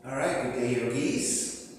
Alright, good day yogis.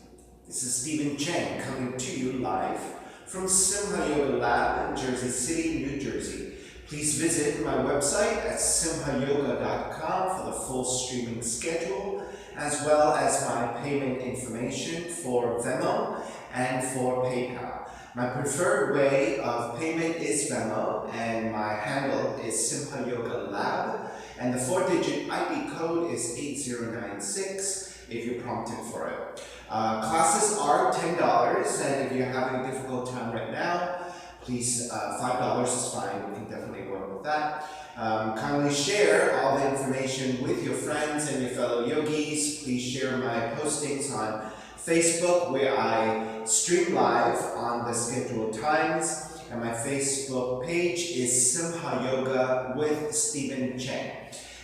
This is Stephen Cheng coming to you live from Simha Yoga Lab in Jersey City, New Jersey. Please visit my website at simhayoga.com for the full streaming schedule, as well as my payment information for Venmo and for PayPal. My preferred way of payment is Venmo, and my handle is Simha Yoga Lab, and the 4-digit ID code is 8096 if you're prompted for it. Classes are $10, and if you're having a difficult time right now, please, $5 is fine. We can definitely work with that. Kindly share all the information with your friends and your fellow yogis. Please share my postings on Facebook, where I stream live on the scheduled times, and my Facebook page is Simha Yoga with Stephen Cheng.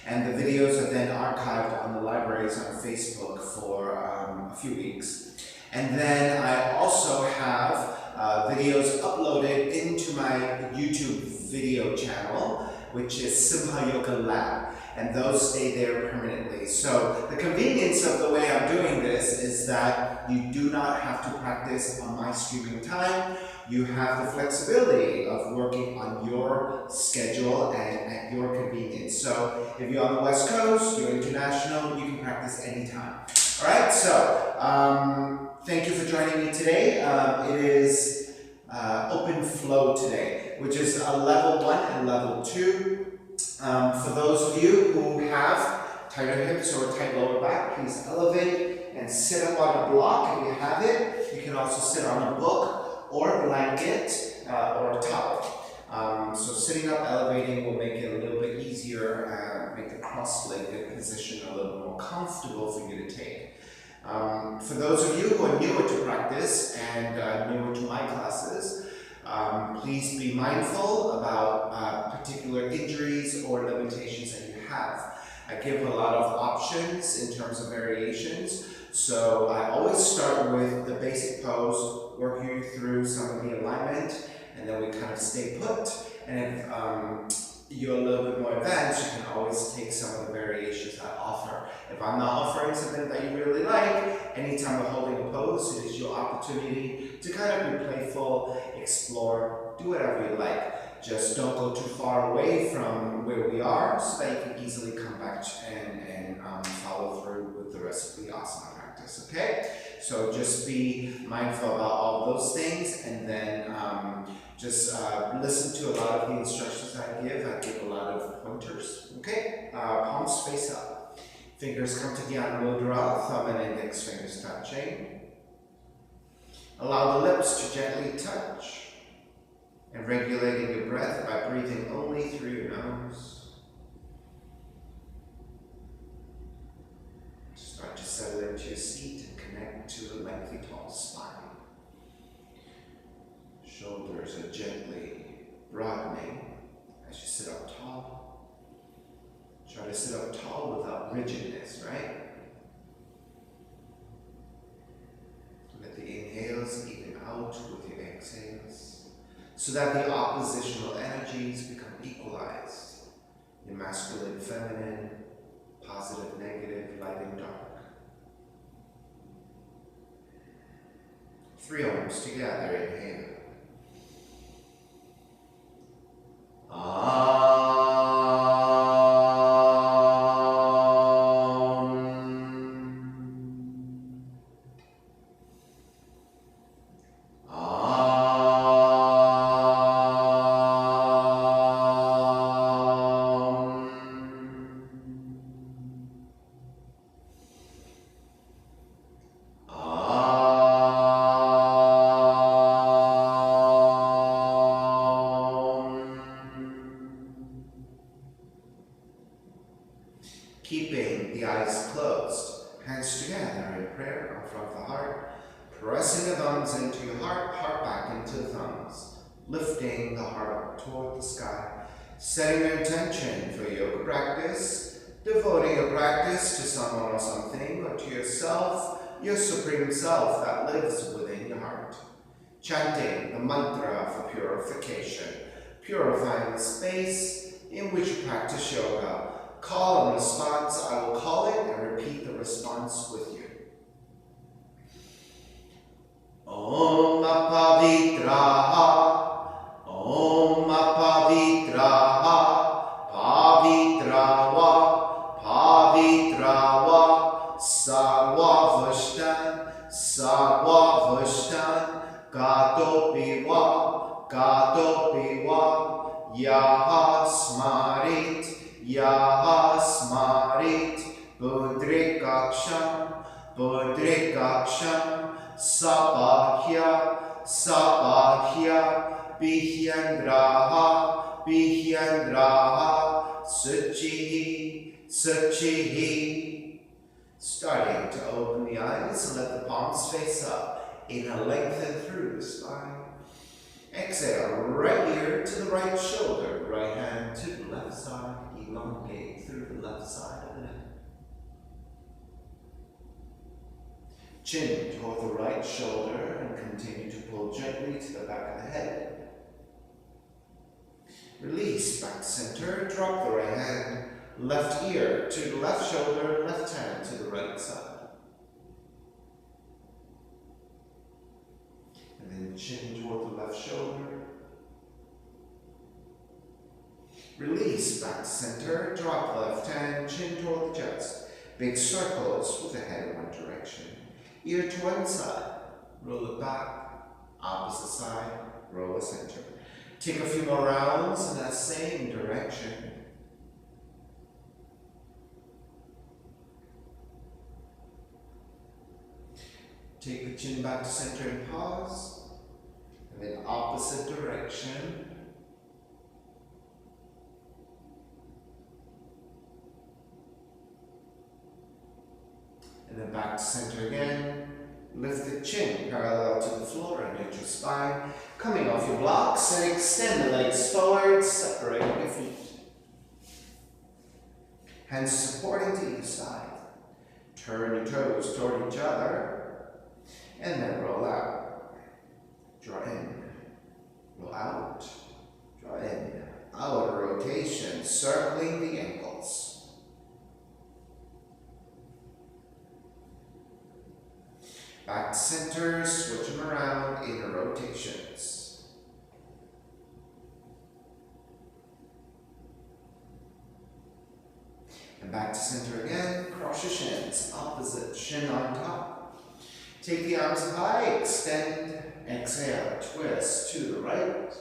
And the videos are then archived on the libraries on Facebook for a few weeks. And then I also have videos uploaded into my YouTube video channel, which is Simha Yoga Lab, and those stay there permanently. So the convenience of the way I'm doing this is that you do not have to practice on my streaming time. You have the flexibility of working on your schedule and at your convenience. So if you're on the West Coast, you're international, you can practice anytime. All right, so thank you for joining me today. It is open flow today, which is a level 1 and level 2. For those of you who have tighter hips or tight lower back, please elevate and sit up on a block if you have it. You can also sit on a book or a blanket or a towel. So sitting up, elevating will make it a little bit easier, make the cross-legged position a little more comfortable for you to take. For those of you who are newer to practice and newer to my classes, please be mindful about particular injuries or limitations that you have. I give a lot of options in terms of variations, so I always start with the basic pose, work you through some of the alignment, and then we kind of stay put. And if you're a little bit more advanced, you can always take some of the variations I offer. If I'm not offering something that you really like, anytime we're holding a pose, it is your opportunity to kind of be playful, explore, do whatever you like. Just don't go too far away from where we are so that you can easily come back and follow through with the rest of the asana practice, okay? So just be mindful about all those things, and then just listen to a lot of the instructions I give. I give a lot of pointers, okay? Palms face up. Fingers come to Jnana Mudra, thumb and index fingers touching. Allow the lips to gently touch. And regulating your breath by breathing only through your nose. Start to settle into your seat and connect to a lengthy, tall spine. Shoulders are gently broadening as you sit up tall. Try to sit up tall without rigidness, right? Let the inhales even out with your exhales, so that the oppositional energies become equalized in masculine, feminine, positive, negative, light and dark. 3 arms together, inhale. Keeping the eyes closed, hands together in prayer in front of the heart, pressing the thumbs into your heart, heart back into the thumbs, lifting the heart up toward the sky, setting an intention for yoga practice, devoting your practice to someone or something, or to yourself, your supreme self that lives within your heart. Chanting the mantra for purification, purifying the space in which you practice yoga. Call and response, I will call it and repeat the response with you. Sarva Vashtan, Sarva Vashtan, Gatopi wa, Yaha Smarit, Budrikaksham, Sapahya, Bihyandraha, Suchihi. Starting to open the eyes and let the palms face up. Inhale, lengthen through the spine. Exhale, right ear to the right shoulder, right hand to the left side. Elongate through the left side of the neck. Chin toward the right shoulder and continue to pull gently to the back of the head. Release back to center, drop the right hand, left ear to the left shoulder, left hand to the right side. And then chin toward the left shoulder. Release back to center, drop the left hand, chin toward the chest. Big circles with the head in one direction. Ear to one side, roll it back, opposite side, roll the center. Take a few more rounds in that same direction. Take the chin back to center and pause. And then opposite direction. And then back to center again. Lift the chin parallel to the floor and neutral spine. Coming off your blocks and extend the legs forward, separating your feet. Hands supporting to each side. Turn your toes toward each other. And then roll out. Draw in. Roll out. Draw in. Outer rotation, circling the ankles. Back to center, switch them around, inner rotations. And back to center again, cross your shins, opposite shin on top. Take the arms up high, extend, exhale, twist to the right.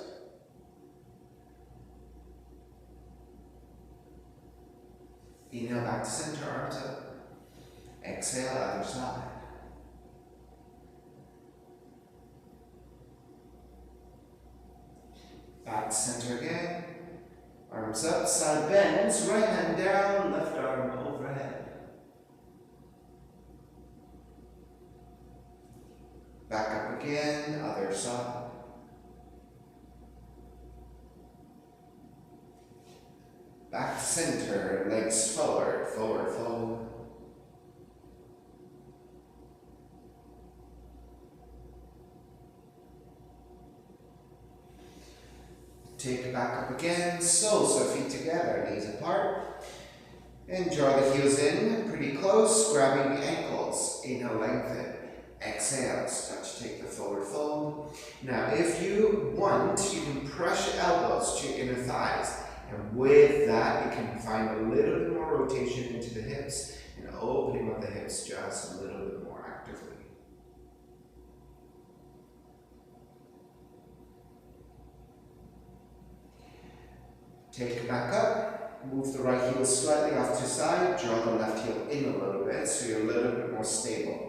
Inhale back to center, arms up. Exhale, other side. Back to center again. Arms up, side bends, right hand down, left arm overhead. Back up again, other side. Back to center, legs forward, forward fold. Take it back up again, soles of feet together, knees apart. And draw the heels in, pretty close, grabbing the ankles. Inhale, lengthen. Exhale, start to take the forward fold. Now, if you want, you can press your elbows to your inner thighs. And with that, you can find a little bit more rotation into the hips and opening of the hips just a little bit more actively. Take it back up, move the right heel slightly off to the side, draw the left heel in a little bit so you're a little bit more stable.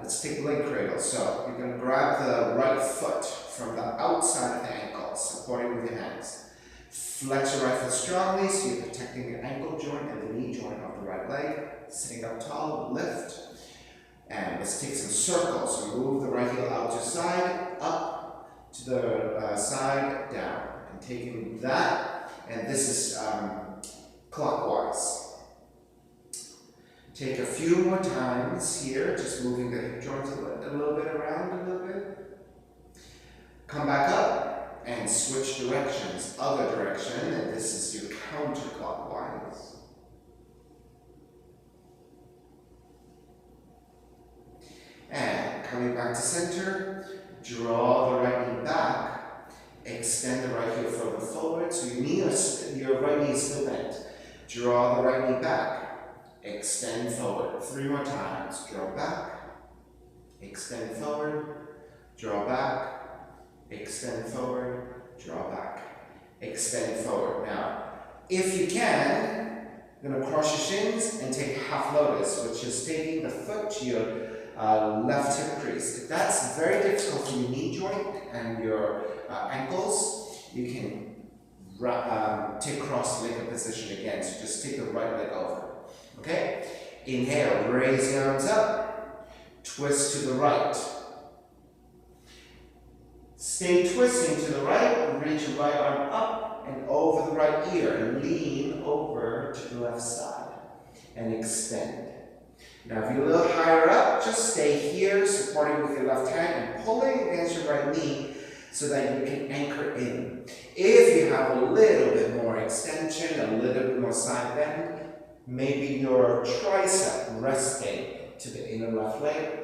Let's take the leg cradle. So you're going to grab the right foot from the outside of the ankle, supporting with your hands. Flex your right foot strongly so you're protecting your ankle joint and the knee joint of the right leg. Sitting up tall, lift. And let's take some circles. So move the right heel out to the side, up to the side, down. And taking that, and this is clockwise. Take a few more times here, just moving the hip joints a little bit around a little bit. Come back up and switch directions, other direction, and this is your counterclockwise. And coming back to center, draw the right knee back, extend the right heel further forward, so your right knee is still bent. Draw the right knee back. extend forward. 3 more times. Draw back, extend forward, draw back, extend forward, draw back, extend forward. Now, if you can, you're going to cross your shins and take half lotus, which is taking the foot to your left hip crease. If that's very difficult for your knee joint and your ankles, you can take cross-legged position again. So just take the right leg over. Okay? Inhale, raise the arms up, twist to the right. Stay twisting to the right, reach your right arm up and over the right ear and lean over to the left side and extend. Now if you're a little higher up, just stay here, supporting with your left hand and pulling against your right knee so that you can anchor in. If you have a little bit more extension, a little bit more side bend, maybe your tricep resting to the inner left leg.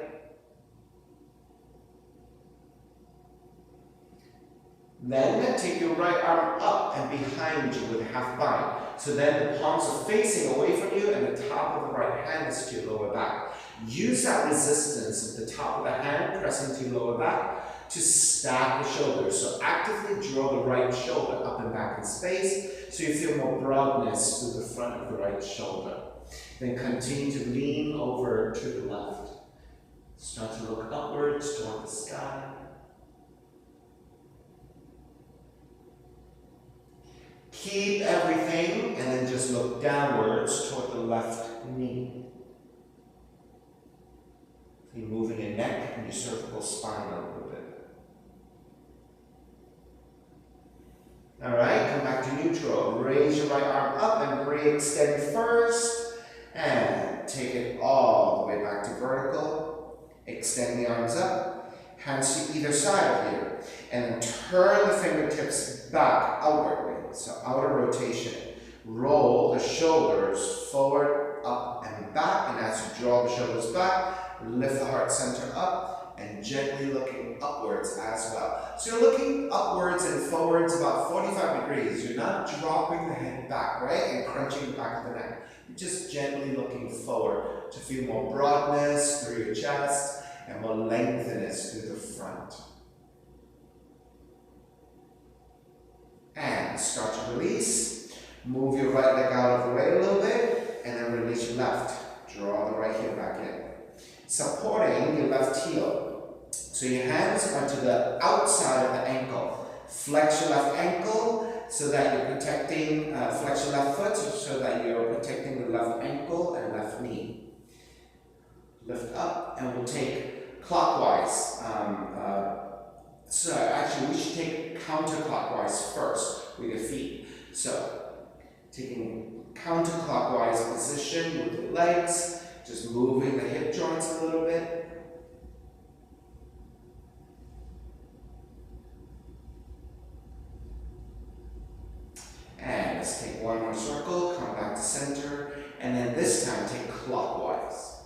Then take your right arm up and behind you with a half bind. So then the palms are facing away from you and the top of the right hand is to your lower back. Use that resistance at the top of the hand, pressing to your lower back, to stack the shoulders. So actively draw the right shoulder up and back in space so you feel more broadness through the front of the right shoulder. Then continue to lean over to the left. Start to look upwards toward the sky. Keep everything and then just look downwards toward the left knee. You're moving your neck and your cervical spine a little bit. Alright, come back to neutral. Raise your right arm up and re-extend first. And take it all the way back to vertical. Extend the arms up. Hands to either side here. And then turn the fingertips back outwardly. So outer rotation. Roll the shoulders forward, up, and back. And as you draw the shoulders back, lift the heart center up and gently looking upwards as well. So you're looking upwards and forwards about 45 degrees. You're not dropping the head back, right? And crunching the back of the neck. You're just gently looking forward to feel more broadness through your chest and more lengthiness through the front. And start to release. Move your right leg out of the way a little bit and then release your left. Draw the right heel back in. Supporting your left heel. So your hands are to the outside of the ankle. Flex your left ankle so that you're protecting, flex your left foot so that you're protecting the left ankle and left knee. Lift up and we'll take clockwise. So actually we should take counterclockwise first with your feet. So taking counterclockwise position with your legs, just moving the hip joints a little bit. And let's take one more circle, come back to center, and then this time take clockwise.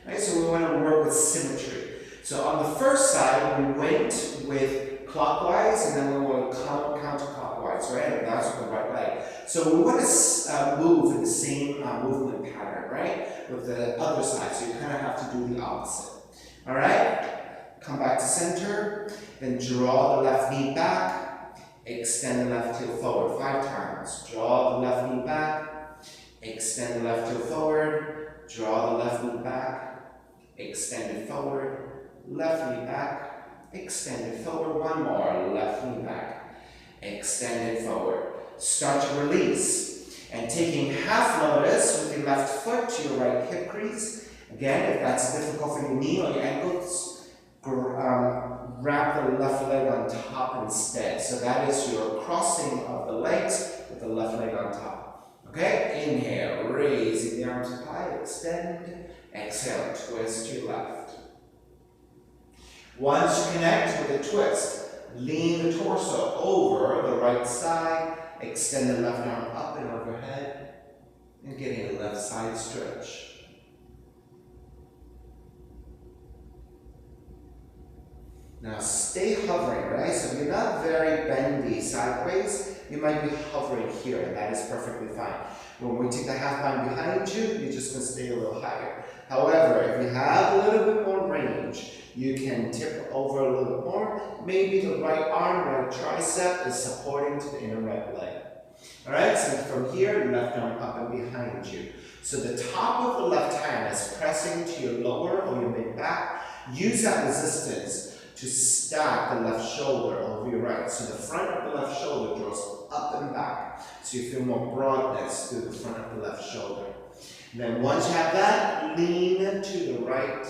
Right, so we want to work with symmetry. So on the first side, we went with clockwise, and then we want to counterclockwise, right? And that's with the right leg. So we want to move in the same movement pattern, right? With the other side, so you kind of have to do the opposite. All right? Come back to center, then draw the left knee back, extend the left heel forward 5 times. Draw the left knee back, extend the left heel forward, draw the left knee back, extend it forward, left knee back, extend it forward, one more, left knee back, extend it forward. Start to release, and taking half lotus with your left foot to your right hip crease. Again, if that's difficult for your knee or your ankles, wrap the left leg on top instead. So that is your crossing of the legs with the left leg on top. Okay, inhale, raising the arms up high, extend, exhale, twist to your left. Once you connect with a twist, lean the torso over the right side, extend the left arm up and overhead, and getting a left side stretch. Now stay hovering, right? So you're not very bendy sideways, you might be hovering here, and that is perfectly fine. When we take the half bind behind you, you're just going to stay a little higher. However, if you have a little bit more range, you can tip over a little bit more. Maybe the right arm, right tricep is supporting to the inner right leg. Alright, so from here, left arm up and behind you. So the top of the left hand is pressing to your lower or your mid back. Use that resistance to stack the left shoulder over your right. So the front of the left shoulder draws up and back. So you feel more broadness through the front of the left shoulder. And then once you have that, lean to the right.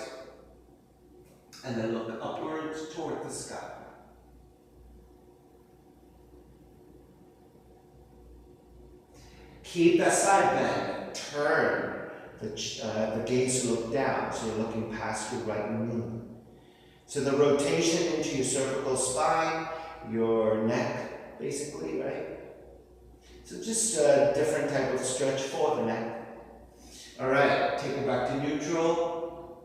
And then look upwards toward the sky. Keep that side bend. Turn the gaze to look down, so you're looking past your right knee. So the rotation into your cervical spine, your neck, basically, right? So just a different type of stretch for the neck. All right, take it back to neutral.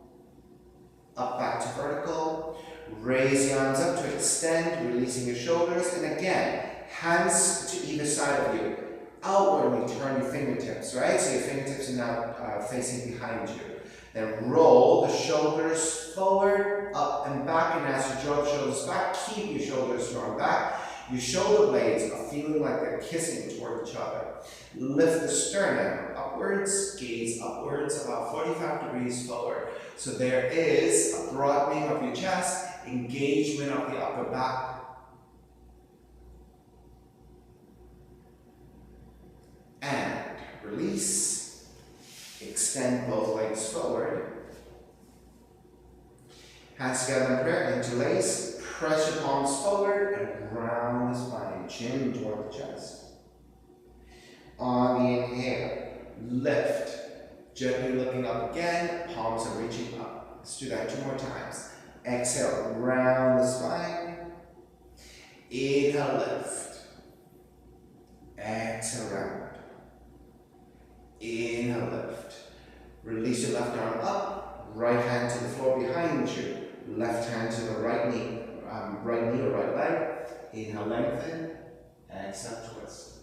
Up back to vertical. Raise the arms up to extend, releasing your shoulders. And again, hands to either side of you. Outwardly turn your fingertips, right? So your fingertips are now facing behind you. Then roll the shoulders forward, up and back. And as you draw the shoulders back, keep your shoulders drawn back. Your shoulder blades are feeling like they're kissing toward each other. Lift the sternum upwards, gaze upwards about 45 degrees forward. So there is a broadening of your chest, engagement of the upper back. And release. Extend both legs forward. Hands together in prayer, interlace. Press your palms forward and round the spine. Chin toward the chest. On the inhale, lift. Gently looking up again. Palms are reaching up. Let's do that 2 more times. Exhale, round the spine. Inhale, lift. Exhale, round. Inhale, lift. Release your left arm up. Right hand to the floor behind you. Left hand to the right knee or right leg. Inhale, lengthen. Exhale, twist.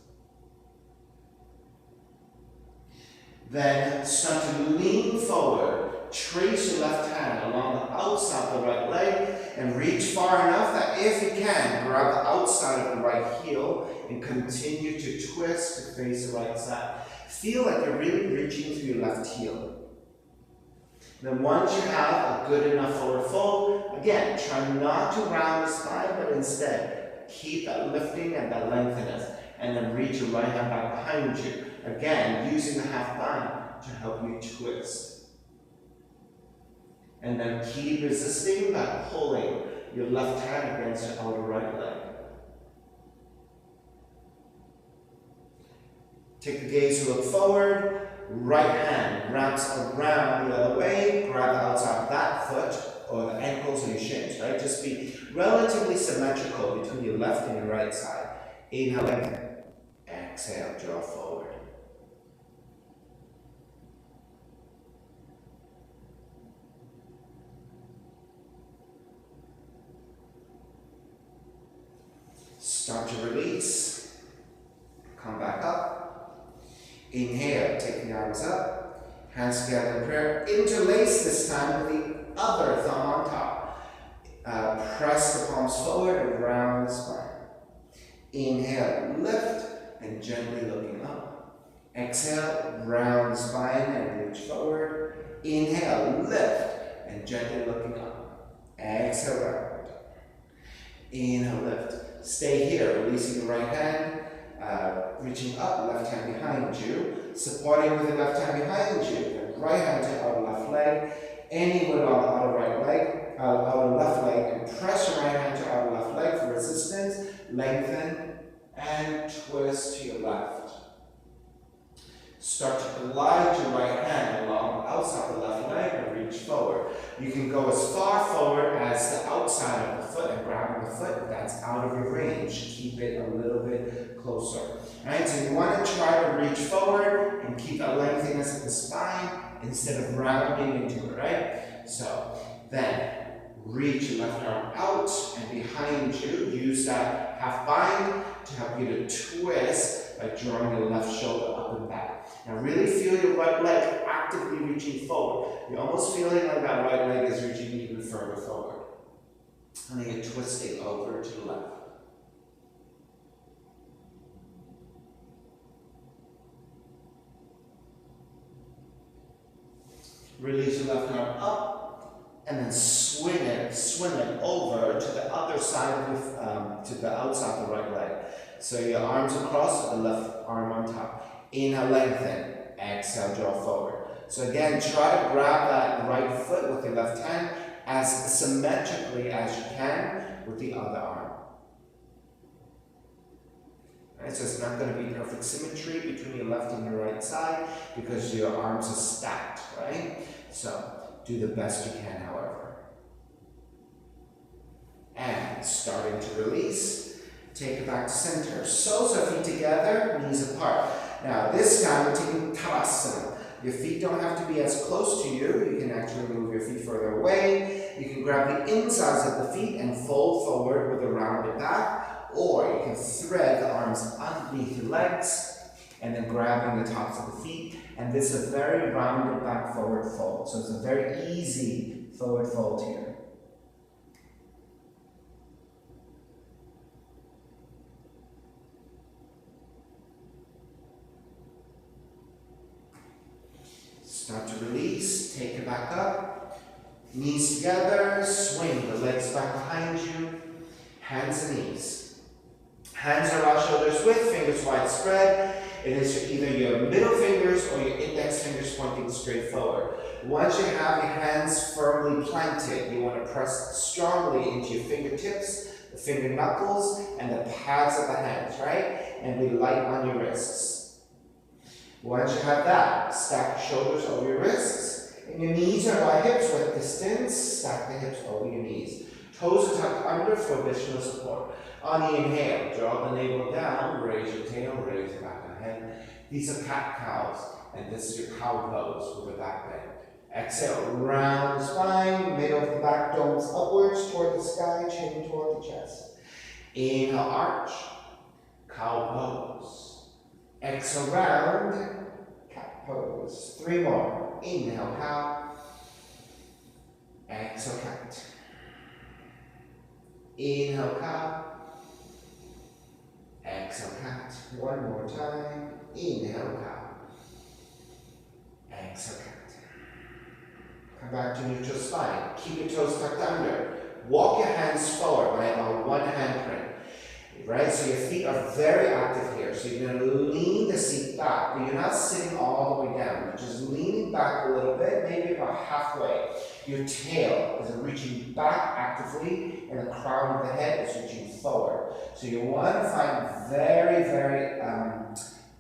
Then start to lean forward. Trace your left hand along the outside of the right leg and reach far enough that if you can, grab the outside of the right heel and continue to twist to face the right side. Feel like you're really reaching through your left heel. Then once you have a good enough forward fold, again, try not to round the spine, but instead keep that lifting and that lengthiness, and then reach your right hand back behind you. Again, using the half bind to help you twist. And then keep resisting by pulling your left hand against your outer right leg. Take the gaze to look forward. Right hand wraps around the other way. Grab the outside of that foot or the ankles or your shins, right? Just be relatively symmetrical between your left and your right side. Inhale, lengthen. Exhale, draw forward. Start to release. Come back up. Inhale, take the arms up. Hands together in prayer. Interlace this time with the other thumb on top. Press the palms forward and round the spine. Inhale, lift and gently looking up. Exhale, round the spine and reach forward. Inhale, lift and gently looking up. Exhale, round. Inhale, lift. Stay here, releasing the right hand. Reaching up, left hand behind you, supporting with the left hand behind you, then right hand to outer left leg, anywhere on the outer right leg, outer left leg, and press your right hand to outer left leg for resistance, lengthen, and twist to your left. Start to glide your right hand along the outside of the left leg and reach forward. You can go as far forward as the outside of the foot and grab the foot if that's out of your range. Keep it a little bit closer. Alright, so you want to try to reach forward and keep that lengthiness of the spine instead of rounding into it, right? So then reach your left arm out and behind you. Use that half bind to help you to twist by drawing your left shoulder up and back. Now really feel your right leg actively reaching forward. You're almost feeling like that right leg is reaching even further forward. And then you're twisting over to the left. Release your left arm up, and then swing it over to the other side of to the outside of the right leg. So your arms across, the left arm on top. Inhale, lengthen. Exhale, draw forward. So again, try to grab that right foot with your left hand as symmetrically as you can with the other arm. Right, so it's not going to be perfect symmetry between your left and your right side because your arms are stacked, right? So do the best you can, however. And starting to release, take it back to center. Soles of feet together, knees apart. Now this time we're taking Tadasana. Your feet don't have to be as close to you. You can actually move your feet further away. You can grab the insides of the feet and fold forward with a rounded back, or you can thread the arms underneath your legs and then grabbing the tops of the feet. And this is a very rounded back forward fold. So it's a very easy forward fold here. Start to release, take it back up, knees together, swing the legs back behind you, hands and knees. Hands around shoulders width, fingers wide spread. It is either your middle fingers or your index fingers pointing straight forward. Once you have your hands firmly planted, you want to press strongly into your fingertips, the finger knuckles, and the pads of the hands, right? And be light on your wrists. Once you have that, stack your shoulders over your wrists, and your knees are by hips with distance. Stack the hips over your knees. Toes are tucked under for additional support. On the inhale, draw the navel down, raise your tail, raise the back of the head. These are cat-cows, and this is your cow pose with the back bend. Exhale, round the spine, middle of the back domes upwards toward the sky, chin toward the chest. Inhale, arch, cow pose. Exhale, round, cat pose. 3 more. Inhale, cow. Exhale, cat. Inhale, cow. Exhale, cat. 1 more time. Inhale, cow. Exhale, cat. Come back to neutral spine. Keep your toes tucked under. Walk your hands forward by about 1 handprint. Right? So your feet are very active here. So you're going to lean the seat back, but you're not sitting all the way down. You're just leaning back a little bit, maybe about halfway. Your tail is reaching back actively, and the crown of the head is reaching forward. So you want to find very, very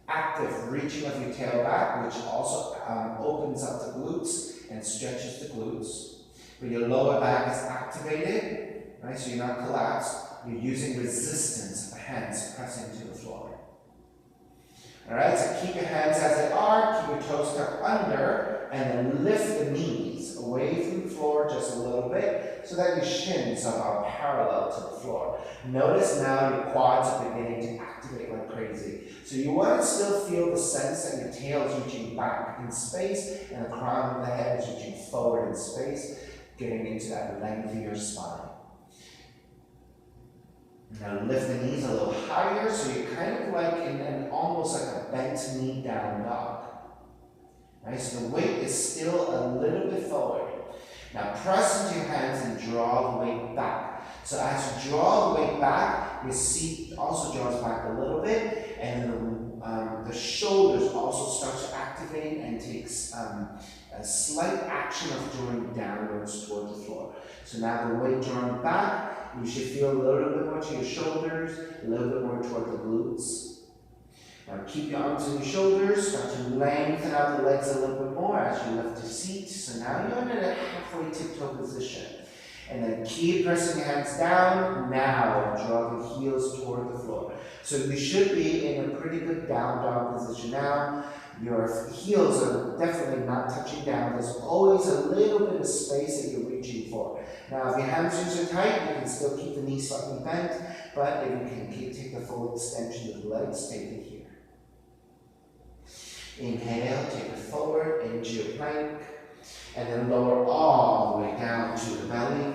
active reaching of your tail back, which also opens up the glutes and stretches the glutes. But your lower back is activated, right? So you're not collapsed. You're using resistance of the hands pressing to the floor. Alright, so keep your hands as they are, keep your toes tucked under, and then lift the knees away from the floor just a little bit so that your shins are parallel to the floor. Notice now your quads are beginning to activate like crazy. So you want to still feel the sense that your tail is reaching back in space and the crown of the head is reaching forward in space, getting into that lengthier spine. Now lift the knees a little higher, so you're kind of like in an almost like a bent knee down dog. Right? So the weight is still a little bit forward. Now press into your hands and draw the weight back. So as you draw the weight back, your seat also draws back a little bit, and the shoulders also start to activate and takes a slight action of drawing downwards toward the floor. So now the weight drawn back, you should feel a little bit more to your shoulders, a little bit more toward the glutes. Now keep your arms on your shoulders, start to lengthen out the legs a little bit more as you lift your seat. So now you're in a halfway tiptoe position. And then keep pressing your hands down. Now draw the heels toward the floor. So you should be in a pretty good down dog position now. Your heels are definitely not touching down. There's always a little bit of space that you're reaching for. Now, if your hamstrings are tight, you can still keep the knees slightly bent, but if you can take the full extension of the legs, take it here. Inhale, take it forward into your plank, and then lower all the way down to the belly.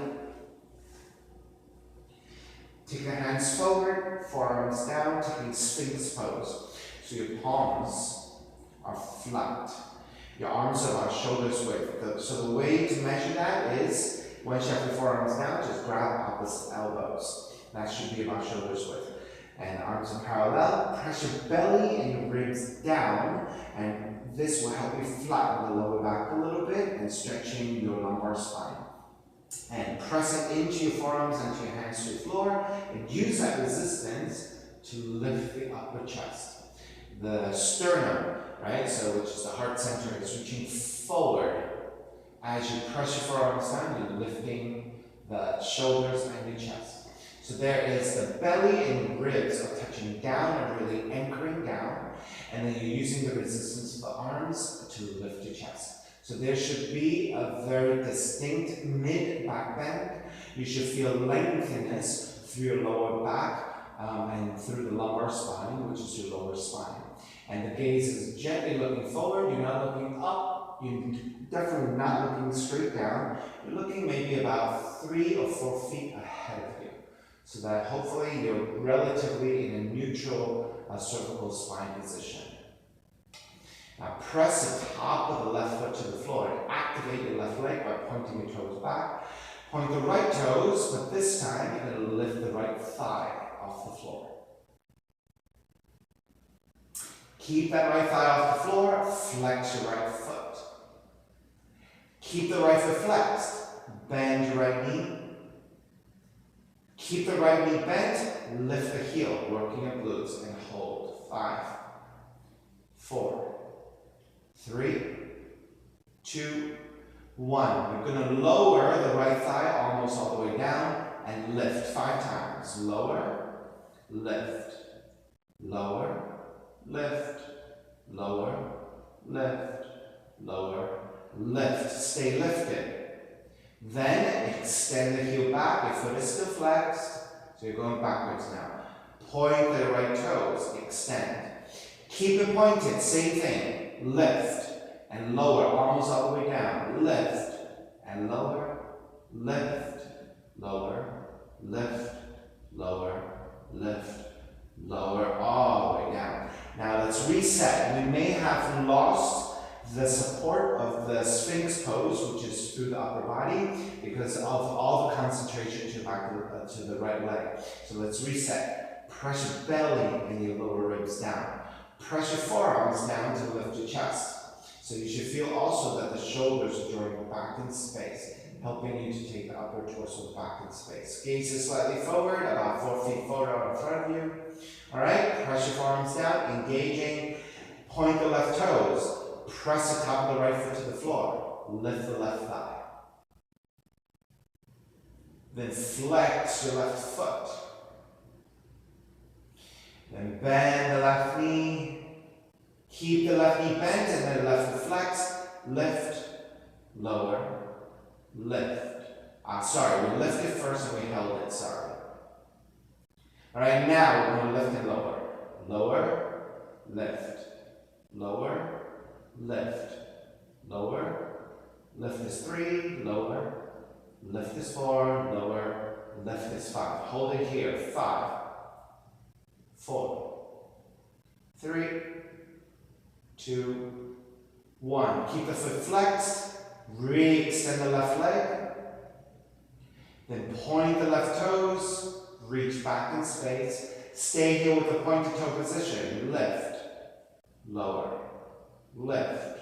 Take the hands forward, forearms down, taking Sphinx pose. So your palms are flat. Your arms are about shoulders width. So the way to measure that is, once you have your forearms down, just grab opposite elbows. That should be about shoulders width. And arms are parallel. Press your belly and your ribs down, and this will help you flatten the lower back a little bit and stretching your lumbar spine. And press it into your forearms and your hands to the floor, and use that resistance to lift the upper chest. The sternum, right, so which is the heart center, is reaching forward. As you press your forearms down, you're lifting the shoulders and your chest. So there is the belly and ribs are touching down and really anchoring down, and then you're using the resistance of the arms to lift your chest. So there should be a very distinct mid-back bend. You should feel lengthiness through your lower back and through the lumbar spine, which is your lower spine. And the gaze is gently looking forward. You're not looking up. You're definitely not looking straight down. You're looking maybe about 3 or 4 feet ahead of you, so that hopefully you're relatively in a neutral cervical spine position. Now press the top of the left foot to the floor and activate your left leg by pointing your toes back. Point the right toes, but this time you're going to lift the right thigh off the floor. Keep that right thigh off the floor, flex your right foot. Keep the right foot flexed, bend your right knee. Keep the right knee bent, lift the heel, working your glutes, and hold. 5, 4, 3, 2, 1. You're going to lower the right thigh almost all the way down and lift 5 times. Lower, lift, lower, lift, lower, lift, lower, lift. Stay lifted. Then extend the heel back. Your foot is still flexed, so you're going backwards now. Point the right toes, extend. Keep it pointed, same thing. Lift and lower, almost all the way down. Lift and lower, lift, lower, lift, lower, lift, lower, all the way down. Now let's reset. We may have lost the support of the Sphinx pose, which is through the upper body, because of all the concentration to the right leg. So let's reset. Press your belly and your lower ribs down. Press your forearms down to lift your chest. So you should feel also that the shoulders are drawing back in space, helping you to take the upper torso back in space. Gaze is slightly forward, about 4 feet forward out in front of you. All right, press your forearms down, engaging. Point the left toes. Press the top of the right foot to the floor. Lift the left thigh. Then flex your left foot. Then bend the left knee. Keep the left knee bent and then left foot flexed. Lift, lower, lift. We lifted first and we held it, sorry. All right, now we're going to lift and lower. Lower, lift, lower, lift, lower, lift is 3, lower, lift is 4, lower, lift is 5. Hold it here, 5, 4, 3, 2, 1. Keep the foot flexed, re-extend the left leg, then point the left toes, reach back in space, stay here with the pointed toe position, lift, lower, lift,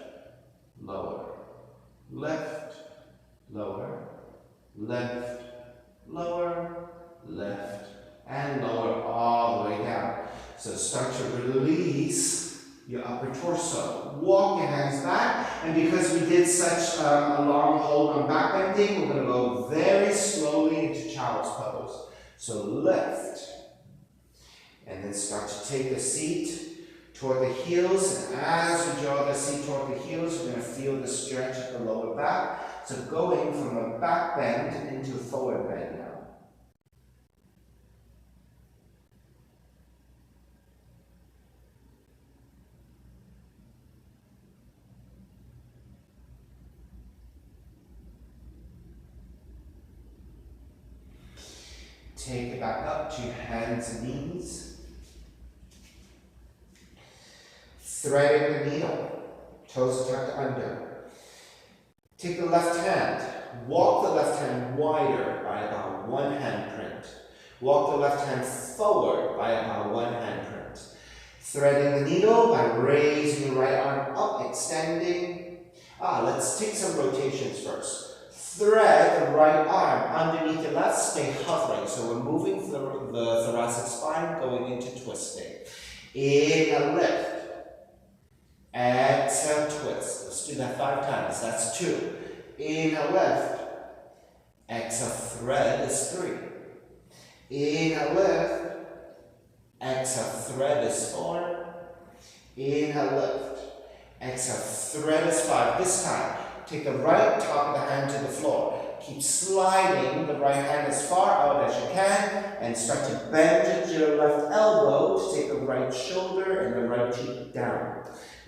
lower, lift, lower, lift, lower, lift, and lower all the way down. So start to release your upper torso. Walk your hands back, and because we did such a long hold on back bending, we're going to go very slowly into child's pose. So lift, and then start to take the seat toward the heels, and as we draw the seat toward the heels, we're going to feel the stretch of the lower back. So going from a back bend into a forward bend now. Take it back up to your hands and knees. Threading the needle, toes tucked under. Take the left hand, walk the left hand wider by about 1 handprint. Walk the left hand forward by about 1 handprint. Threading the needle by raising the right arm up, extending. Let's take some rotations first. Thread the right arm underneath the left, stay hovering. So we're moving the thoracic spine, going into twisting. Inhale, lift. Exhale, twist. Let's do that 5 times. That's 2. Inhale, lift. Exhale, thread is 3. Inhale, lift. Exhale, thread is 4. Inhale, lift. Exhale, thread is 5. This time, take the right top of the hand to the floor. Keep sliding the right hand as far out as you can and start to bend your left elbow to take the right shoulder and the right cheek down.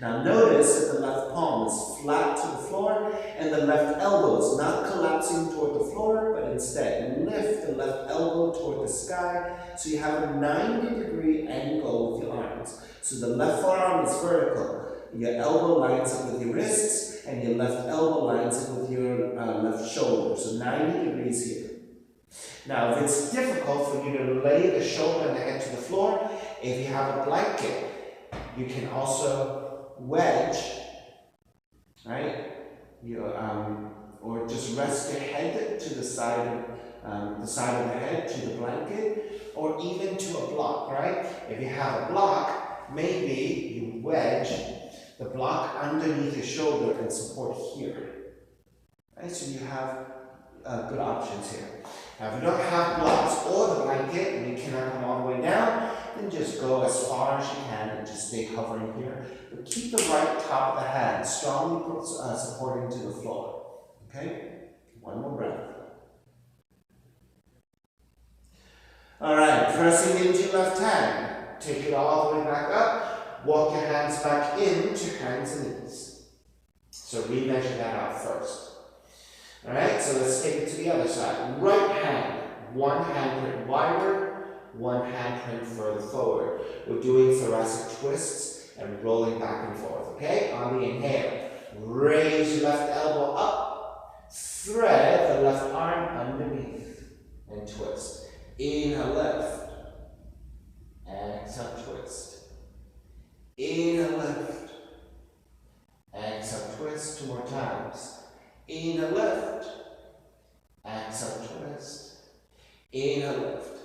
Now notice that the left palm is flat to the floor and the left elbow is not collapsing toward the floor, but instead lift the left elbow toward the sky so you have a 90-degree angle with your arms. So the left forearm is vertical. Your elbow lines up with your wrists, and your left elbow lines up with your left shoulder. So 90 degrees here. Now, if it's difficult for you to lay the shoulder and the head to the floor, if you have a blanket, you can also wedge, right? Or just rest your head to the side of the head to the blanket, or even to a block, right? If you have a block, maybe you wedge the block underneath your shoulder and support here. Right? So you have good options here. Now if you don't have blocks or the blanket and you cannot come all the way down, then just go as far as you can and just stay hovering here. But keep the right top of the hand strongly supporting to the floor. Okay? One more breath. Alright, pressing into your left hand. Take it all the way back up. Walk your hands back into hands and knees. So remeasure that out first. Alright, so let's take it to the other side. Right hand, 1 handprint wider, 1 handprint further forward. We're doing thoracic twists and rolling back and forth, okay? On the inhale, raise your left elbow up, thread the left arm underneath, and twist. Inhale, lift. Exhale, twist. Inhale, lift. Exhale, twist. 2 more times. Inhale, lift. Exhale, twist. Inhale, lift.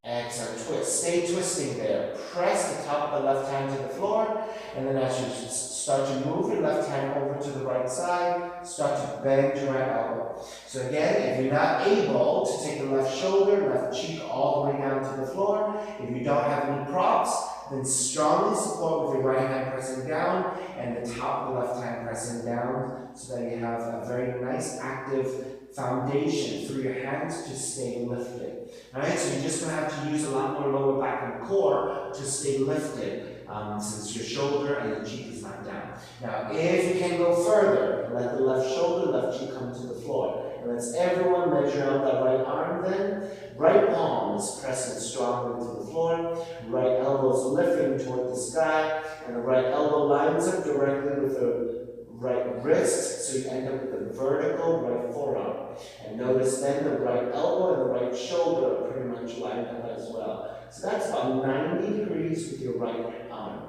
Exhale, twist. Stay twisting there. Press the top of the left hand to the floor, and then as you start to move your left hand over to the right side, start to bend your right elbow. So again, if you're not able to take the left shoulder, left cheek all the way down to the floor, if you don't have any props, then strongly support with your right hand pressing down and the top of the left hand pressing down so that you have a very nice active foundation through your hands to stay lifted. Alright, so you're just going to have to use a lot more lower back and core to stay lifted since your shoulder and the cheek is not down. Now, if you can go further, let the left shoulder, left cheek come to the floor. And let's everyone measure out that right arm then. Right palm is pressing strongly to the floor. Right elbow is lifting toward the sky. And the right elbow lines up directly with the right wrist, so you end up with a vertical right forearm. And notice then the right elbow and the right shoulder are pretty much lined up as well. So that's about 90 degrees with your right arm.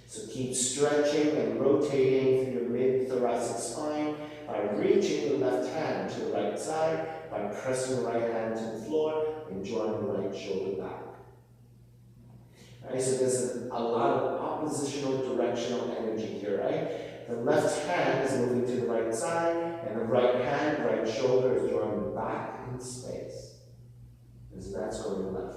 So keep stretching and rotating through your mid-thoracic spine by reaching the left hand to the right side, by pressing the right hand to the floor, and drawing the right shoulder back. Right, so there's a lot of oppositional directional energy here, right? The left hand is moving to the right side, and the right hand, right shoulder is drawing back in space. And so that's going left.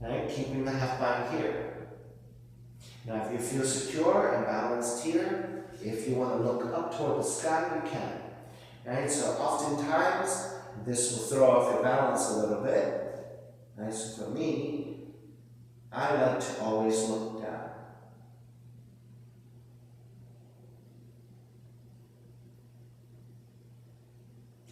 Right? Keeping the half bind here. Now, if you feel secure and balanced here, if you want to look up toward the sky, you can. Right? So oftentimes, this will throw off your balance a little bit. Right? So for me, I like to always look down.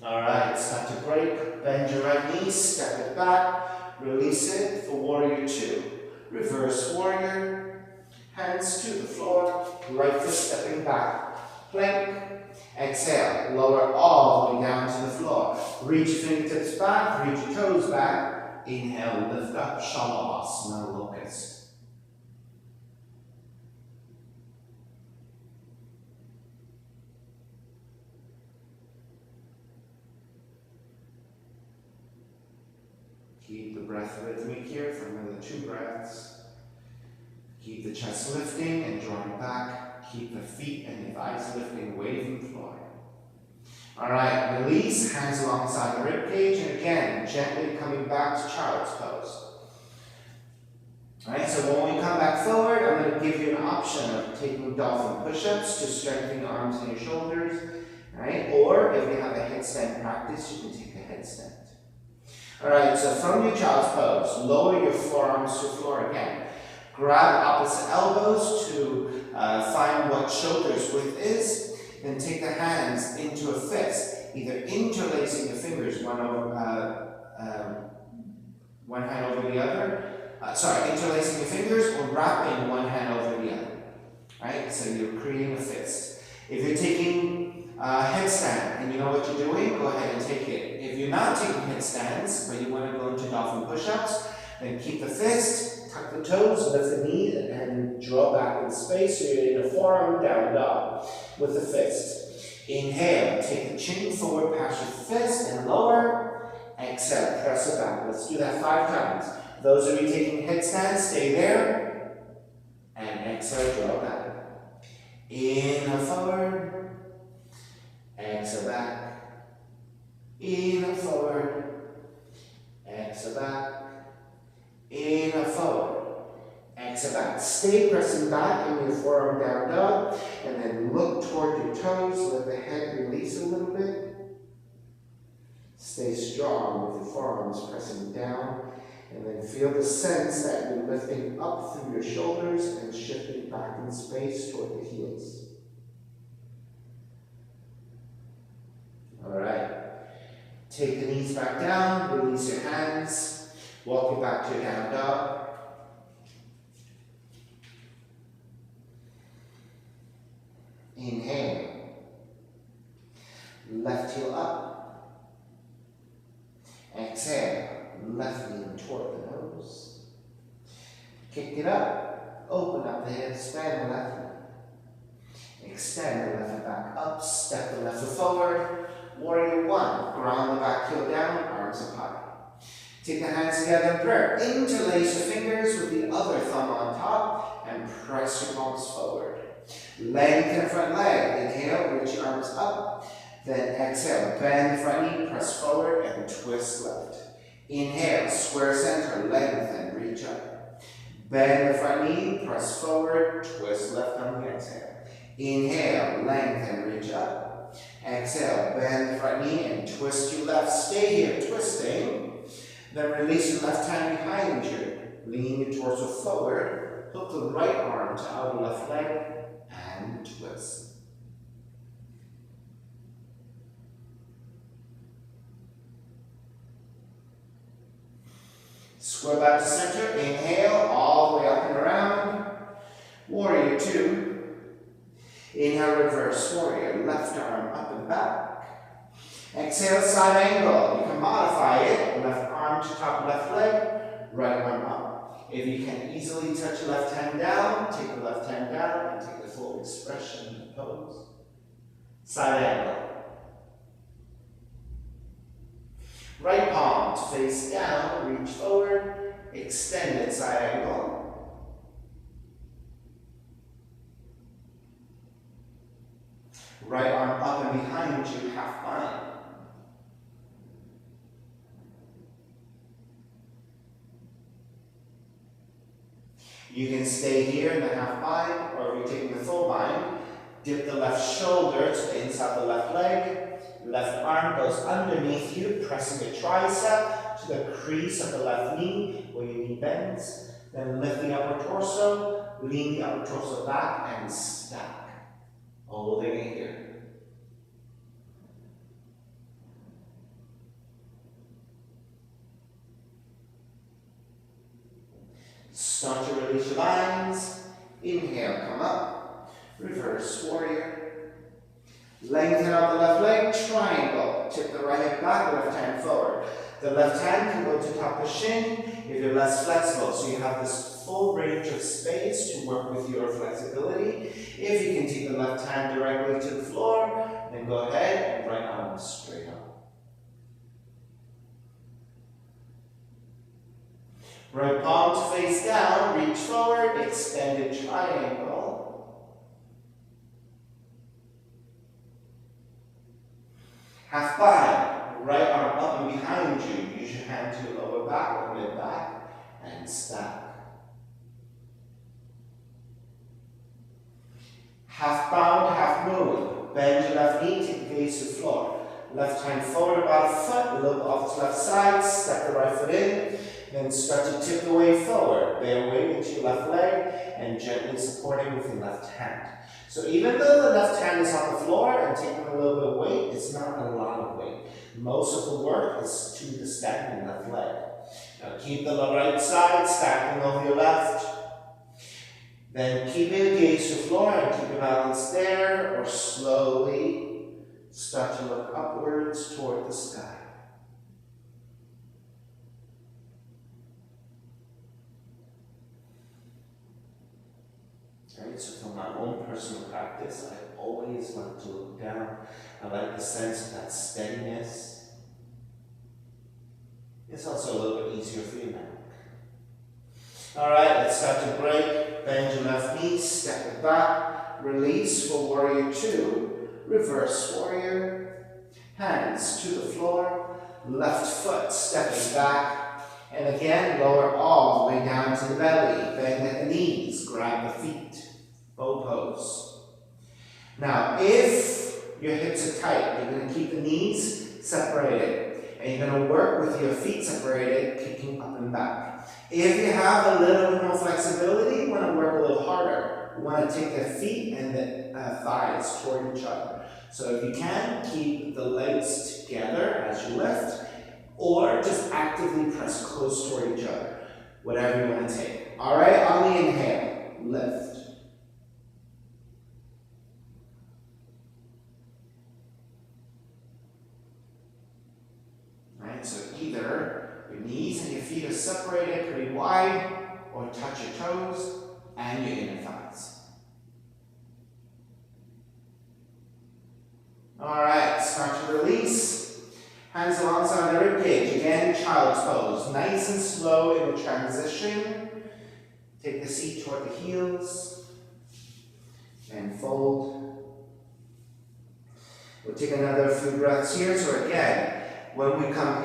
Alright, start to break. Bend your right knee, step it back, release it for warrior two. Reverse warrior, hands to the floor, right foot stepping back. Plank, exhale, lower all the way down to the floor. Reach your fingertips back, reach your toes back. Inhale, lift up, Shavasana, locust. Keep the breath rhythmic here for another 2 breaths. Keep the chest lifting and drawing back. Keep the feet and the thighs lifting away from the floor. Alright, release, hands alongside the rib cage, and again, gently coming back to child's pose. Alright, so when we come back forward, I'm going to give you an option of taking dolphin push-ups to strengthen your arms and your shoulders. Alright, or if you have a headstand practice, you can take a headstand. Alright, so from your child's pose, lower your forearms to the floor again. Grab opposite elbows to find what shoulders width is. Then take the hands into a fist, either interlacing the fingers, one hand over the other. Interlacing your fingers or wrapping one hand over the other. Right? So you're creating a fist. If you're taking a headstand and you know what you're doing, go ahead and take it. If you're not taking headstands, but you want to go into dolphin push-ups, then keep the fist, tuck the toes, lift the knee, and draw back in space so you're in a forearm down dog with the fist. Inhale, take the chin forward past your fist and lower. Exhale, press it back. Let's do that 5 times. Those of you taking headstands, stay there. And exhale, draw back. Inhale forward. Exhale back. Inhale forward. Exhale back. Inhale forward. Exhale back. Stay pressing back in your forearm down dog. And then look toward your toes. Let the head release a little bit. Stay strong with your forearms pressing down. And then feel the sense that you're lifting up through your shoulders and shifting back in space toward the heels. Alright. Take the knees back down, release your hands, walk you back to your down dog. Inhale. Left heel up. Exhale. Left knee toward the nose. Kick it up. Open up the head. Expand the left knee. Extend the left foot back up. Step the left foot forward. Warrior one. Ground the back heel down. Arms up high. Take the hands together in prayer. Interlace your fingers with the other thumb on top and press your palms forward. Lengthen the front leg. Inhale. Reach your arms up. Then exhale. Bend the front knee. Press forward and twist left. Inhale, square center, lengthen, reach up. Bend the front knee, press forward, twist left on the exhale. Inhale, lengthen, reach up. Exhale, bend the front knee and twist your left. Stay here, twisting. Then release your left hand behind you. Lean your torso forward. Hook the right arm to outer left leg and twist. Square back to center. Inhale, all the way up and around. Warrior two. Inhale, reverse warrior. Left arm up and back. Exhale, side angle. You can modify it. Left arm to top left leg. Right arm up. If you can easily touch your left hand down, take the left hand down and take the full expression of the pose. Side angle. Right palm to face down, reach forward, extended side angle. Right arm up and behind you, half bind. You can stay here in the half bind, or if you're taking the full bind, dip the left shoulder to the inside of the left leg. Left arm goes underneath you, pressing your tricep to the crease of the left knee where your knee bends. Then lift the upper torso, lean the upper torso back and stack. Holding it here. Start to release your lines. Inhale, come up. Reverse warrior. Lengthen out the left leg, triangle. Tip the right hip back, left hand forward. The left hand can go to top of shin if you're less flexible. So you have this full range of space to work with your flexibility. If you can take the left hand directly to the floor, then go ahead and right arm straight up. Right palm to face down, reach forward, extended triangle. Half bind, right arm up and behind you. Use your hand to lower back or mid back and stack. Half bound, half moon. Bend your left knee, take the gaze to the floor. Left hand forward about a foot, look off to the left side, step the right foot in, then start to tip the weight forward. Bear weight into your left leg and gently supporting with your left hand. So even though the left hand is on the floor and taking a little bit of weight, it's not a lot of weight. Most of the work is to the standing left leg. Now keep the right side stacking over your left. Then keep your gaze to the floor and keep your balance there, or slowly start to look upwards toward the sky. Right, so from my own personal practice, I always like to look down. I like the sense of that steadiness. It's also a little bit easier for your neck. Alright, let's start to break. Bend your left knee, step it back, release for warrior two, reverse warrior, hands to the floor, left foot stepping back, and again lower all the way down to the belly, bend at the knees, grab the feet, bow pose. Now if your hips are tight, you're going to keep the knees separated, and you're going to work with your feet separated, kicking up and back. If you have a little bit more flexibility, you want to work a little harder. You want to take the feet and the thighs toward each other. So if you can, keep the legs together as you lift, or just actively press close toward each other. Whatever you want to take. Alright, on the inhale, lift. Alright, so either your knees and your feet are separated pretty wide, or touch your toes and your inner thighs. Alright, start to release. Hands alongside the rib cage. Again, child's pose. Nice and slow in the transition. Take the seat toward the heels. And fold. We'll take another few breaths here. So again, when we come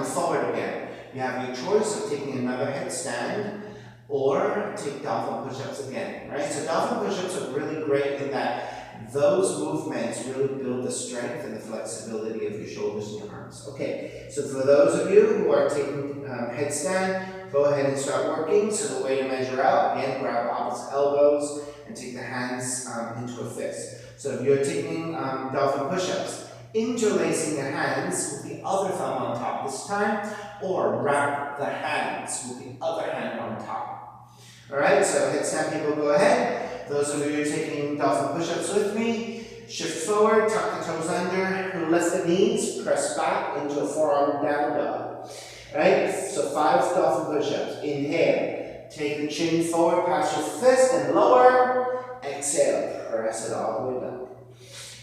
forward again, you have your choice of taking another headstand or take dolphin push-ups again, right? So dolphin push-ups are really great in that those movements really build the strength and the flexibility of your shoulders and your arms. Okay, so for those of you who are taking headstand, go ahead and start working. So the way to measure out, again, grab opposite elbows and take the hands into a fist. So if you're taking dolphin push-ups, interlacing the hands with the other thumb on top this time, or wrap the hands with the other hand on top. Alright, so headstand people, go ahead. Those of you who are taking dolphin push-ups with me, shift forward, tuck the toes under, lift the knees, press back into a forearm down dog. Right, so 5 dolphin push-ups. Inhale, take the chin forward past your fist and lower. Exhale, press it all the way down.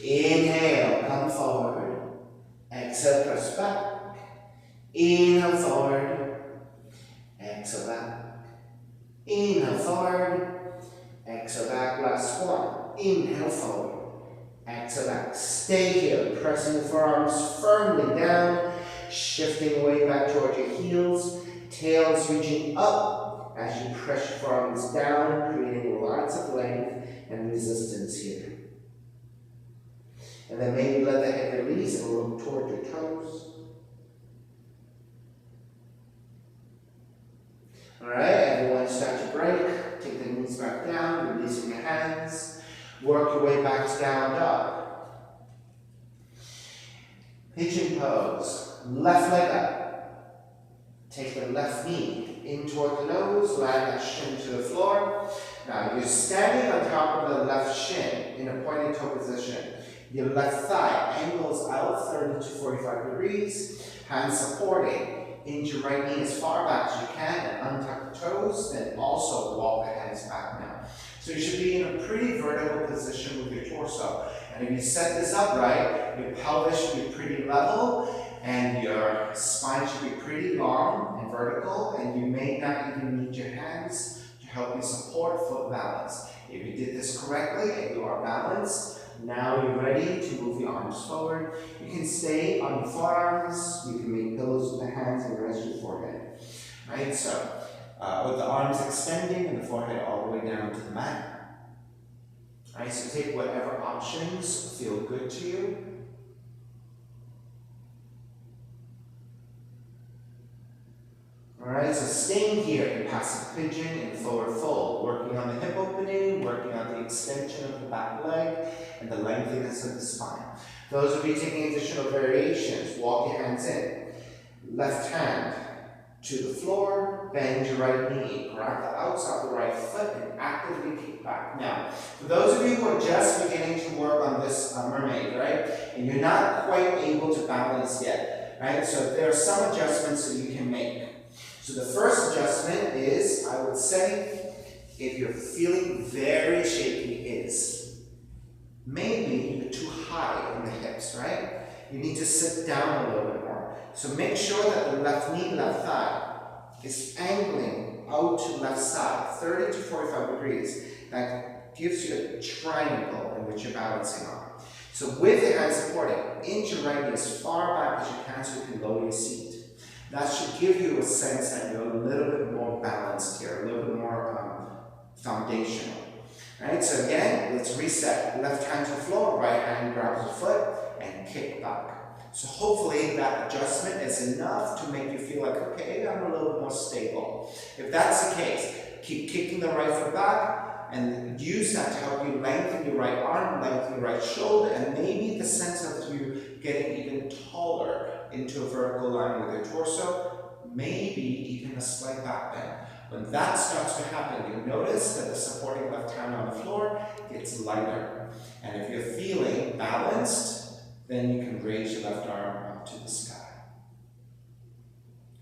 Inhale, come forward. Exhale, press back. Inhale forward. Exhale back. Inhale forward. Exhale back. Last one. Inhale forward. Exhale back. Stay here. Pressing the forearms firmly down. Shifting weight back towards your heels. Tails reaching up. as you press your forearms down, creating lots of length and resistance here. And then maybe let the head release and look toward your toes. Alright, everyone start to break. Take the knees back down, releasing your hands. Work your way back to down dog. Pigeon pose. Left leg up. Take the left knee in toward the nose, land that shin to the floor. Now you're standing on top of the left shin in a pointed toe position. Your left thigh angles out 30 to 45 degrees. Hands supporting. Inch your right knee as far back as you can and untuck the toes. Then also walk the hands back now. So you should be in a pretty vertical position with your torso. And if you set this up right, your pelvis should be pretty level and your spine should be pretty long and vertical, and you may not even need your hands to help you support foot balance. If you did this correctly and you are balanced, now you're ready to move your arms forward. You can stay on your forearms, you can make pillows with the hands and rest your forehead. Right, so with the arms extending and the forehead all the way down to the mat. Alright, so take whatever options feel good to you. Alright, so staying here in passive pigeon and forward fold, working on the hip opening, working on the extension of the back leg, and the lengthiness of the spine. Those of you taking additional variations, walk your hands in. Left hand to the floor, bend your right knee, grab the outside of the right foot, and actively kick back. Now, for those of you who are just beginning to work on this mermaid, right, and you're not quite able to balance yet, right, so there are some adjustments that you can make. So the first adjustment is, I would say, if you're feeling very shaky, is maybe you're too high in the hips, right? You need to sit down a little bit more. So make sure that the left knee, left thigh is angling out to left side, 30 to 45 degrees. That gives you a triangle in which you're balancing on. So with your hands supporting, inch your right knee as far back as you can so you can lower your seat. That should give you a sense that you're a little bit more balanced here, a little bit more foundational. Right, so again, let's reset. Left hand to the floor, right hand grabs the foot, and kick back. So hopefully that adjustment is enough to make you feel like, okay, I'm a little bit more stable. If that's the case, keep kicking the right foot back, and use that to help you lengthen your right arm, lengthen your right shoulder, and maybe the sense of you getting even taller into a vertical line with your torso, maybe even a slight back bend. When that starts to happen, you notice that the supporting left hand on the floor gets lighter. And if you're feeling balanced, then you can raise your left arm up to the sky.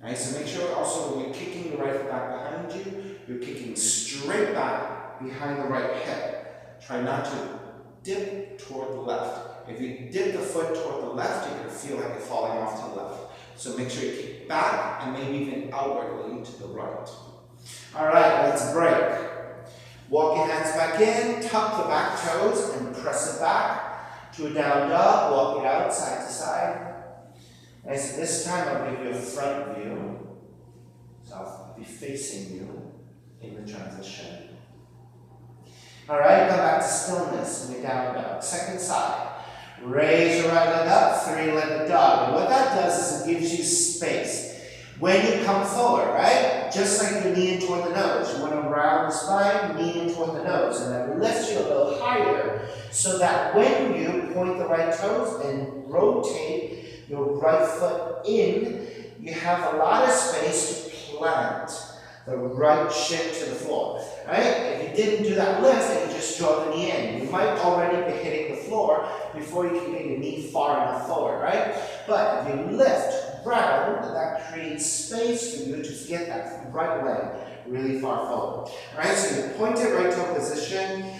Right, so make sure also when you're kicking the right foot back behind you, you're kicking straight back behind the right hip. Try not to dip toward the left. If you dip the foot toward the left, you're going to feel like you're falling off to the left. So make sure you kick back and maybe even outwardly to the right. Alright, let's break. Walk your hands back in, tuck the back toes and press it back to a down dog. Walk it out side to side. And so this time I'll give you a front view. So I'll be facing you in the transition. Alright, come back to stillness in your down dog. Second side. Raise your right leg up, three-legged dog. And what that does is it gives you space. When you come forward, right? Just like you're kneeing toward the nose. You want to round the spine, knee in toward the nose. And then lift you a little higher so that when you point the right toes and rotate your right foot in, you have a lot of space to plant the right shin to the floor, right? If you didn't do that lift and you just draw the knee in, you might already be hitting the floor before you can get your knee far enough forward, right? But if you lift round, that creates space for you to get that right leg really far forward. Right, so you pointed right toe position,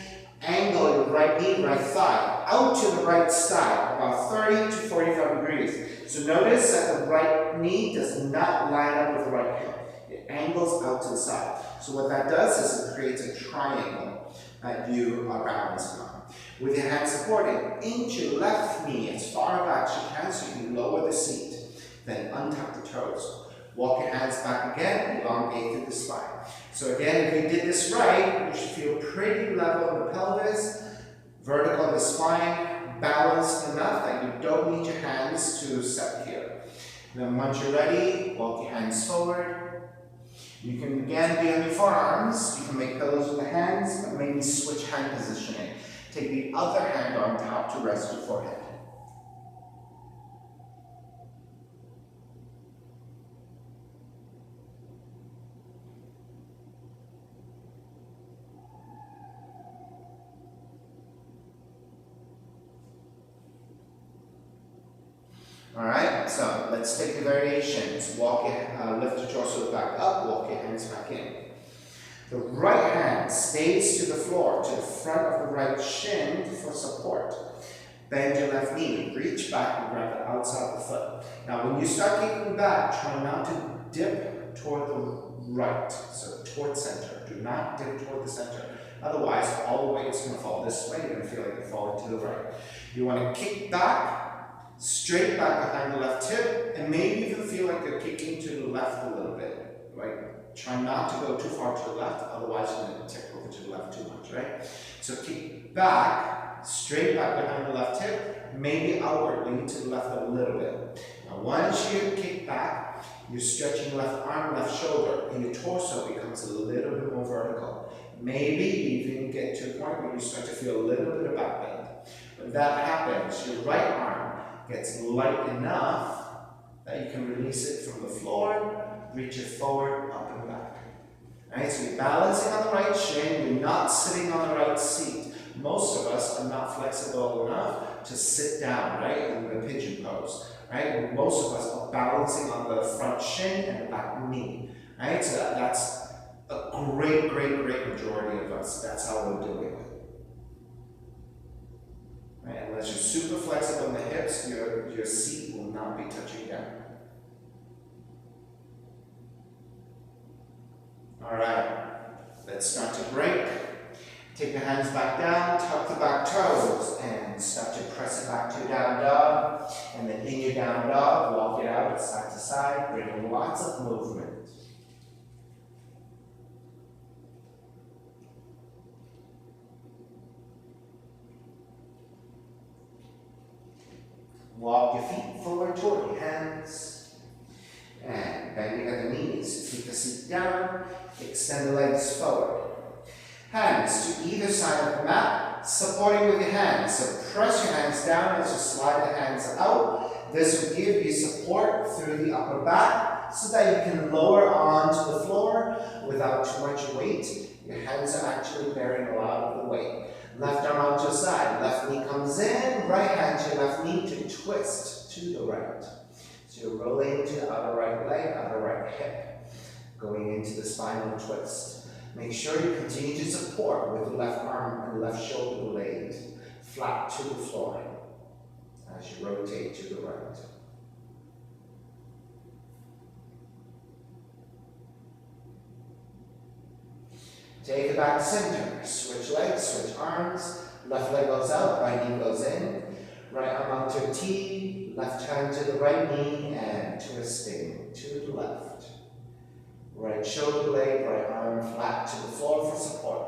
angle your right knee, right thigh, out to the right side, about 30 to 45 degrees. So notice that the right knee does not line up with the right hip. It angles out to the side. So what that does is it creates a triangle that you are balancing on. With your hands supporting, inch your left knee as far back as you can so you can lower the seat. Then untuck the toes. Walk your hands back again, elongate through the spine. So again, if you did this right, you should feel pretty level in the pelvis, vertical in the spine, balanced enough that you don't need your hands to set here. Then once you're ready, walk your hands forward. You can again be on your forearms. You can make pillows with the hands, but maybe switch hand positioning. Take the other hand on top to rest your forehead. Alright, so let's take the variations. Lift your torso back up, walk your hands back in. The right hand stays to the floor, to the front of the right shin for support. Bend your left knee, reach back and grab the outside of the foot. Now when you start kicking back, try not to dip toward the right, so toward center. Do not dip toward the center. Otherwise, all the weight is going to fall this way. You're going to feel like you're falling to the right. You want to kick back, straight back behind the left hip, and maybe even feel like you're kicking to the left a little bit, right? Try not to go too far to the left, otherwise you're going to tip over to the left too much, right? So kick back, straight back behind the left hip, maybe outwardly to the left a little bit. Now once you kick back, you're stretching left arm, left shoulder, and your torso becomes a little bit more vertical. Maybe even get to a point where you start to feel a little bit of back bend. When that happens, your right arm gets light enough that you can release it from the floor, reach it forward, up and back. Alright, so you're balancing on the right shin, you're not sitting on the right seat. Most of us are not flexible enough to sit down, right, in the pigeon pose. Right? Most of us are balancing on the front shin and the back knee. Right? So that's a great majority of us. That's how we're doing it. Right? Unless you're super flexible in the hips, your seat will not be touching down. Alright, let's start to break. Take the hands back down, tuck the back toes, and start to press it back to down dog. And then in your down dog, walk it out side to side, bring lots of movement. Walk your feet forward toward your hands. And bending at the knees, keep the seat down, extend the legs forward. Hands to either side of the mat, supporting with your hands. So press your hands down as you slide the hands out. This will give you support through the upper back so that you can lower onto the floor without too much weight. Your hands are actually bearing a lot of the weight. Left arm out to the side, left knee comes in, right hand to your left knee to twist to the right. So you're rolling to the outer right leg, outer right hip, going into the spinal twist. Make sure you continue to support with the left arm and left shoulder blade flat to the floor as you rotate to the right. Take it back to center. Switch legs, switch arms. Left leg goes out, right knee goes in. Right arm out to a T, left hand to the right knee, and twisting to the left. Right shoulder blade, right arm flat to the floor for support.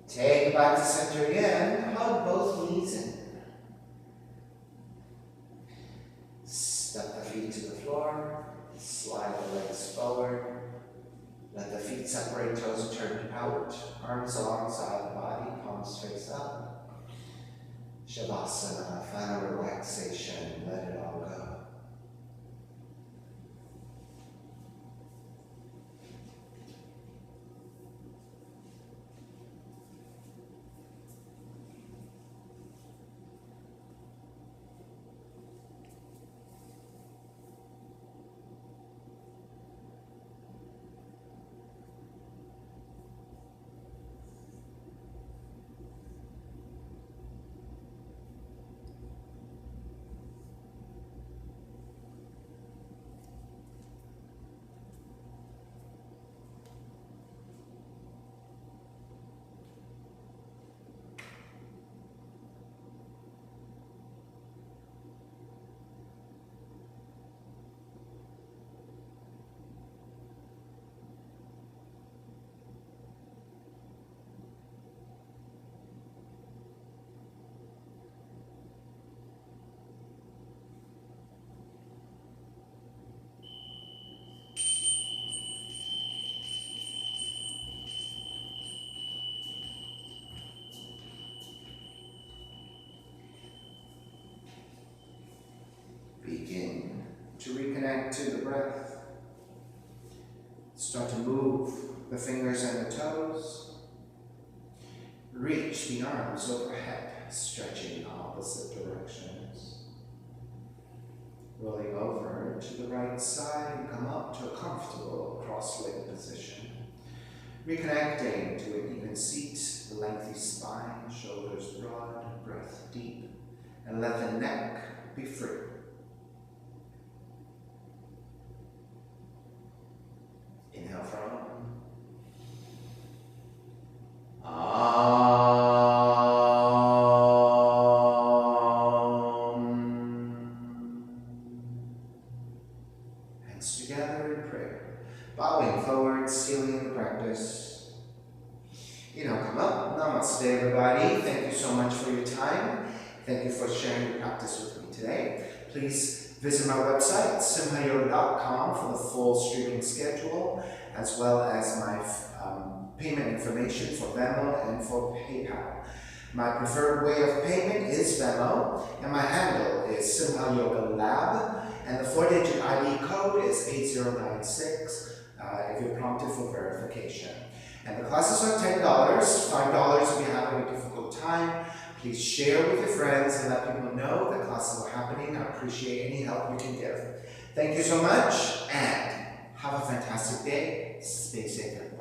Take it back to center again. Hug both knees in. Step the feet to the floor. Slide the legs forward. Let the feet separate, toes turn out. Arms alongside the body, palms face up. Shavasana, final relaxation. Let it all go. reconnect to the breath. Start to move the fingers and the toes. Reach the arms overhead, stretching in opposite directions. Rolling over to the right side and come up to a comfortable cross-legged position. Reconnecting to an even seat, the lengthy spine, shoulders broad, breath deep, and let the neck be free. Inhale from. Hands together in prayer. Bowing forward, sealing the practice. Come up. Namaste, everybody. Thank you so much for your time. Thank you for sharing your practice with me today. Please visit my website, simhayoga.com, for the full streaming schedule, as well as my payment information for Venmo and for PayPal. My preferred way of payment is Venmo, and my handle is Simha Yoga Lab, and the 4-digit ID code is 8096 if you're prompted for verification. And the classes are $10, $5 if you're having a difficult time. Please share with your friends and let people know that classes are happening. I appreciate any help you can give. Thank you so much, and have a fantastic day. Stay safe.